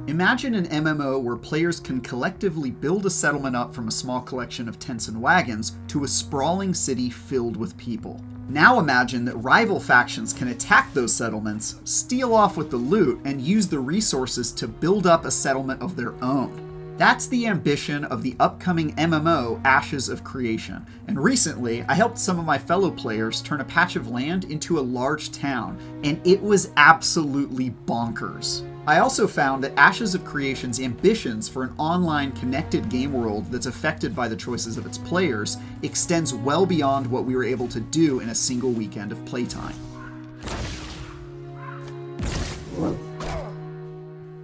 Imagine an MMO where players can collectively build a settlement up from a small collection of tents and wagons to a sprawling city filled with people. Now imagine that rival factions can attack those settlements, steal off with the loot, and use the resources to build up a settlement of their own. That's the ambition of the upcoming MMO Ashes of Creation, and recently I helped some of my fellow players turn a patch of land into a large town, and it was absolutely bonkers. I also found that Ashes of Creation's ambitions for an online connected game world that's affected by the choices of its players extends well beyond what we were able to do in a single weekend of playtime.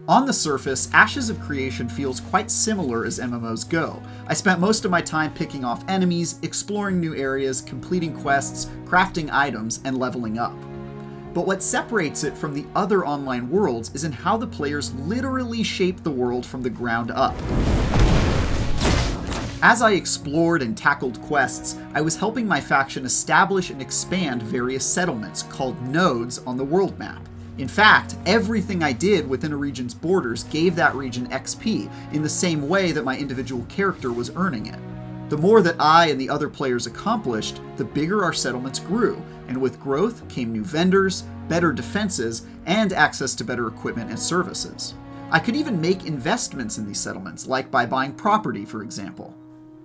On the surface, Ashes of Creation feels quite similar as MMOs go. I spent most of my time picking off enemies, exploring new areas, completing quests, crafting items, and leveling up. But what separates it from the other online worlds is in how the players literally shape the world from the ground up. As I explored and tackled quests, I was helping my faction establish and expand various settlements called nodes on the world map. In fact, everything I did within a region's borders gave that region XP in the same way that my individual character was earning it. The more that I and the other players accomplished, the bigger our settlements grew, and with growth came new vendors, better defenses, and access to better equipment and services. I could even make investments in these settlements, like by buying property, for example.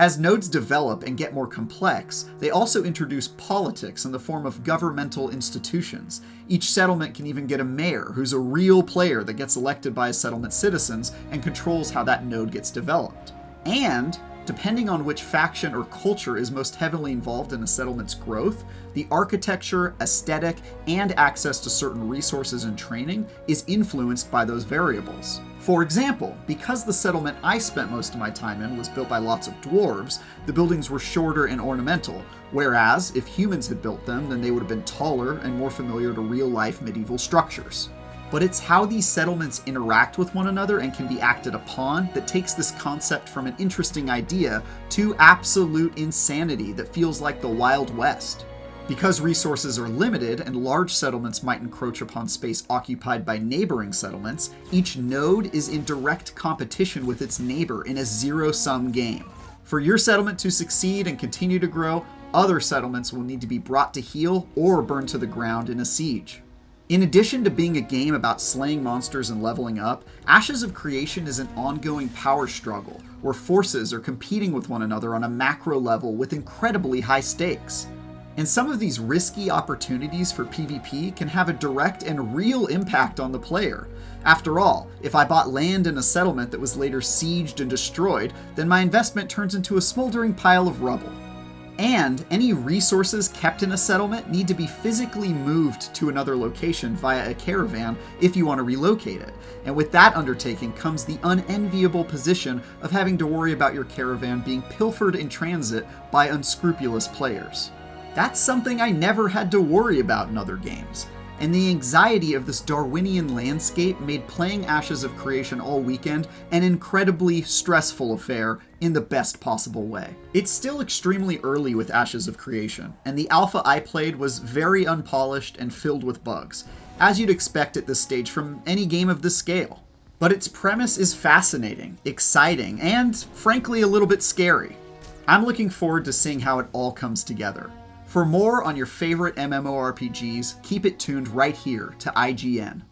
As nodes develop and get more complex, they also introduce politics in the form of governmental institutions. Each settlement can even get a mayor, who's a real player that gets elected by settlement citizens and controls how that node gets developed. And, depending on which faction or culture is most heavily involved in a settlement's growth, the architecture, aesthetic, and access to certain resources and training is influenced by those variables. For example, because the settlement I spent most of my time in was built by lots of dwarves, the buildings were shorter and ornamental, whereas if humans had built them, then they would have been taller and more familiar to real-life medieval structures. But it's how these settlements interact with one another and can be acted upon that takes this concept from an interesting idea to absolute insanity that feels like the Wild West. Because resources are limited and large settlements might encroach upon space occupied by neighboring settlements, each node is in direct competition with its neighbor in a zero-sum game. For your settlement to succeed and continue to grow, other settlements will need to be brought to heel or burned to the ground in a siege. In addition to being a game about slaying monsters and leveling up, Ashes of Creation is an ongoing power struggle, where forces are competing with one another on a macro level with incredibly high stakes. And some of these risky opportunities for PvP can have a direct and real impact on the player. After all, if I bought land in a settlement that was later sieged and destroyed, then my investment turns into a smoldering pile of rubble. And any resources kept in a settlement need to be physically moved to another location via a caravan if you want to relocate it. And with that undertaking comes the unenviable position of having to worry about your caravan being pilfered in transit by unscrupulous players. That's something I never had to worry about in other games. And the anxiety of this Darwinian landscape made playing Ashes of Creation all weekend an incredibly stressful affair in the best possible way. It's still extremely early with Ashes of Creation, and the alpha I played was very unpolished and filled with bugs, as you'd expect at this stage from any game of this scale. But its premise is fascinating, exciting, and frankly a little bit scary. I'm looking forward to seeing how it all comes together. For more on your favorite MMORPGs, keep it tuned right here to IGN.